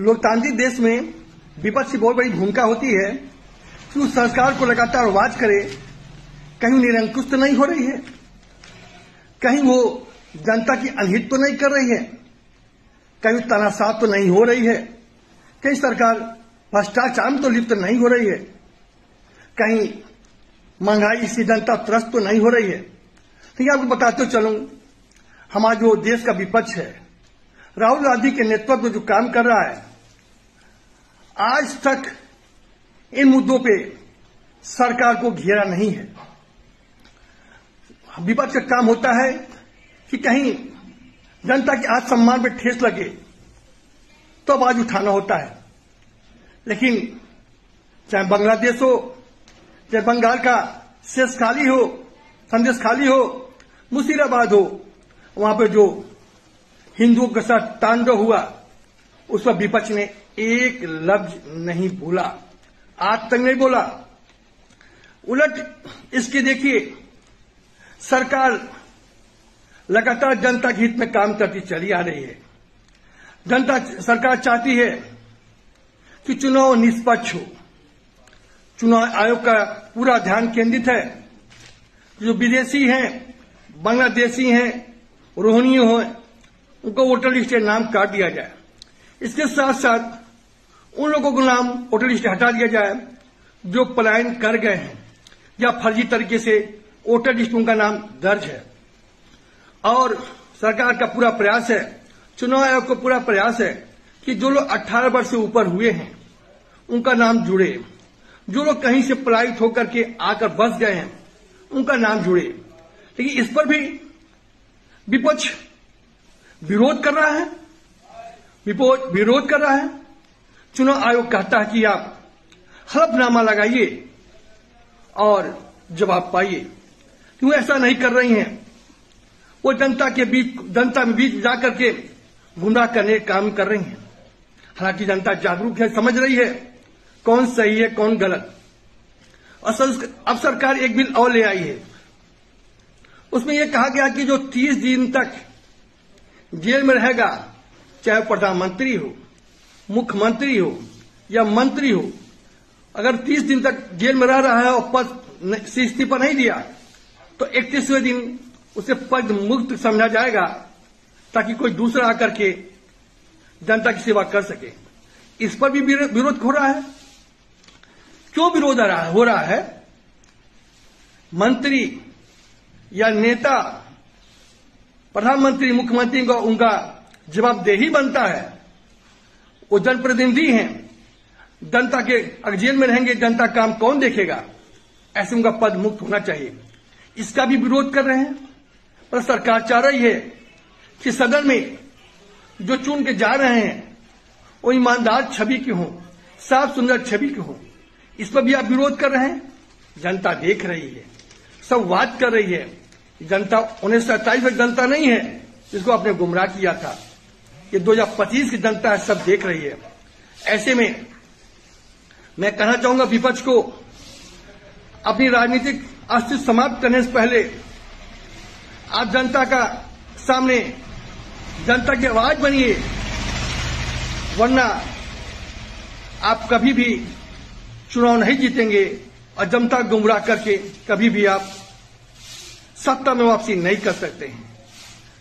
लोकतांत्रिक देश में विपक्ष की बहुत बड़ी भूमिका होती है कि उस सरकार को लगातार आवाज करे, कहीं निरंकुश तो नहीं हो रही है, कहीं वो जनता की अनहित तो नहीं कर रही है, कहीं तानाशाह तो नहीं हो रही है, कहीं सरकार भ्रष्टाचार में तो लिप्त नहीं हो रही है, कहीं महंगाई से जनता त्रस्त तो नहीं हो रही है। तो ये आपको बताते चलूं, हमारा जो देश का विपक्ष है, राहुल गांधी के नेतृत्व में जो काम कर रहा है, आज तक इन मुद्दों पे सरकार को घेरा नहीं है। विपक्ष का काम होता है कि कहीं जनता के आत्मसम्मान पे ठेस लगे तो आवाज उठाना होता है, लेकिन चाहे बांग्लादेश हो, चाहे बंगाल का शेष खाली हो, संदेश खाली हो, मुशीराबाद हो, वहां पे जो हिंदुओं के साथ तांडव हुआ उस पर विपक्ष ने एक लफ्ज नहीं बोला, आज तक नहीं बोला। उलट इसके देखिए, सरकार लगातार जनता के हित में काम करती चली आ रही है। सरकार चाहती है कि चुनाव निष्पक्ष हो, चुनाव आयोग का पूरा ध्यान केंद्रित है, जो विदेशी हैं, बांग्लादेशी हैं, रोहिणी हो, उनको वोटर लिस्ट से नाम काट दिया जाए। इसके साथ साथ उन लोगों को नाम वोटर लिस्ट हटा दिया जाए जो पलायन कर गए हैं या फर्जी तरीके से वोटर लिस्ट में उनका नाम दर्ज है। और सरकार का पूरा प्रयास है, चुनाव आयोग का पूरा प्रयास है कि जो लोग 18 वर्ष से ऊपर हुए हैं उनका नाम जुड़े, जो लोग कहीं से पलायित होकर के आकर बस गए हैं उनका नाम जुड़े। लेकिन इस पर भी विपक्ष विरोध कर रहा है, विरोध कर रहा है। चुनाव आयोग कहता है कि आप हलफनामा लगाइए और जवाब पाइए। क्यों ऐसा नहीं कर रही हैं? वो जनता में बीच जाकर के गुमराह करने का काम कर रही हैं। हालांकि जनता जागरूक है, समझ रही है कौन सही है कौन गलत। अब सरकार एक बिल और ले आई है, उसमें यह कहा गया कि जो 30 दिन तक जेल में रहेगा, चाहे प्रधानमंत्री हो, मुख्यमंत्री हो या मंत्री हो, अगर 30 दिन तक जेल में रह रहा है और पद से इस्तीफा नहीं दिया तो 31वें दिन उसे पद मुक्त समझा जाएगा, ताकि कोई दूसरा आकर के जनता की सेवा कर सके। इस पर भी विरोध हो रहा है। क्यों विरोध हो रहा है? मंत्री या नेता, प्रधानमंत्री, मुख्यमंत्री को उनका जवाबदेही बनता है। वो जनप्रतिनिधि हैं, जनता के अगर जेल में रहेंगे जनता काम कौन देखेगा? ऐसे उनका पद मुक्त होना चाहिए। इसका भी विरोध कर रहे हैं। पर सरकार चाह रही है कि सदन में जो चुन के जा रहे हैं वो ईमानदार छवि के हों, साफ सुंदर छवि के हों। इस पर भी आप विरोध कर रहे हैं। जनता देख रही है, सब बात कर रही है। जनता 1927 में जनता नहीं है जिसको आपने गुमराह किया था, ये 2025 की जनता है, सब देख रही है। ऐसे में मैं कहना चाहूंगा विपक्ष को, अपनी राजनीतिक अस्तित्व समाप्त करने से पहले आप जनता का सामने जनता की आवाज बनिए, वरना आप कभी भी चुनाव नहीं जीतेंगे और जनता गुमराह करके कभी भी आप सत्ता में वापसी नहीं कर सकते हैं।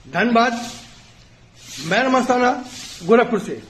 धन्यवाद। मैं मस्ताना, गोरखपुर से।